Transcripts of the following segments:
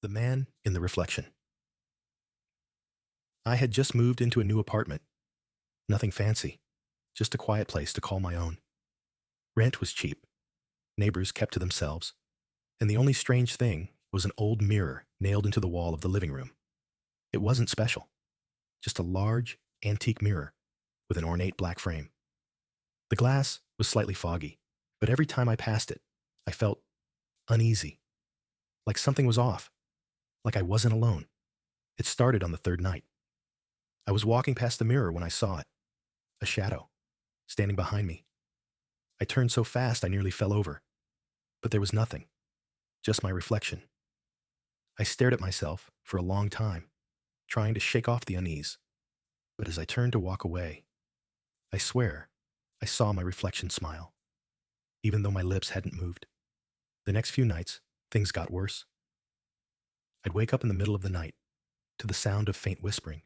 The man in the reflection. I had just moved into a new apartment. Nothing fancy, just a quiet place to call my own. Rent was cheap, neighbors kept to themselves, and the only strange thing was an old mirror nailed into the wall of the living room. It wasn't special, just a large, antique mirror with an ornate black frame. The glass was slightly foggy, but every time I passed it, I felt uneasy, like something was off, like I wasn't alone. It started on the third night. I was walking past the mirror when I saw it, a shadow, standing behind me. I turned so fast I nearly fell over, but there was nothing, just my reflection. I stared at myself for a long time, trying to shake off the unease. But as I turned to walk away, I swear I saw my reflection smile, even though my lips hadn't moved. The next few nights, things got worse. I'd wake up in the middle of the night to the sound of faint whispering.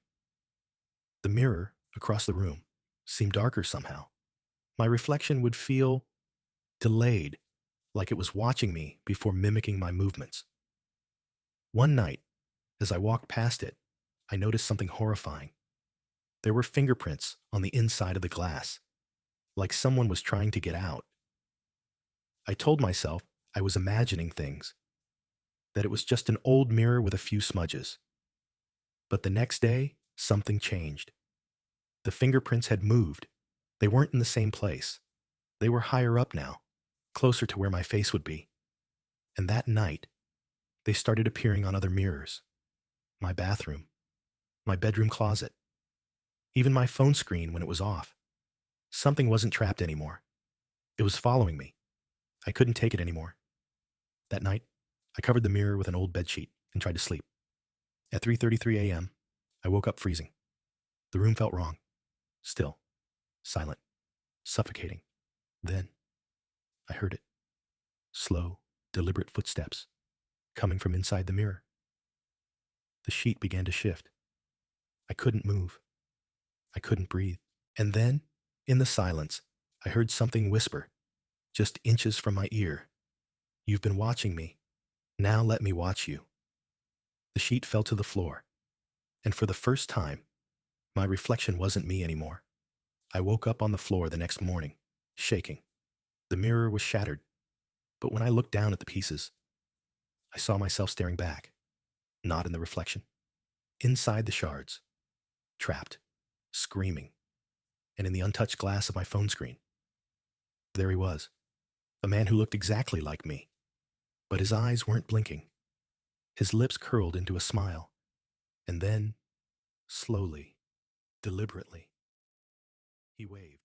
The mirror across the room seemed darker somehow. My reflection would feel delayed, like it was watching me before mimicking my movements. One night, as I walked past it, I noticed something horrifying. There were fingerprints on the inside of the glass, like someone was trying to get out. I told myself I was imagining things, that it was just an old mirror with a few smudges. But the next day, something changed. The fingerprints had moved. They weren't in the same place. They were higher up now, closer to where my face would be. And that night, they started appearing on other mirrors. My bathroom, my bedroom closet, even my phone screen when it was off. Something wasn't trapped anymore. It was following me. I couldn't take it anymore. That night, I covered the mirror with an old bedsheet and tried to sleep. At 3:33 a.m., I woke up freezing. The room felt wrong. Still, silent, suffocating. Then, I heard it. Slow, deliberate footsteps coming from inside the mirror. The sheet began to shift. I couldn't move. I couldn't breathe. And then, in the silence, I heard something whisper, just inches from my ear. "You've been watching me. Now let me watch you." The sheet fell to the floor, and for the first time, my reflection wasn't me anymore. I woke up on the floor the next morning, shaking. The mirror was shattered, but when I looked down at the pieces, I saw myself staring back, not in the reflection. Inside the shards, trapped, screaming, and in the untouched glass of my phone screen. There he was, a man who looked exactly like me, but his eyes weren't blinking. His lips curled into a smile, and then, slowly, deliberately, he waved.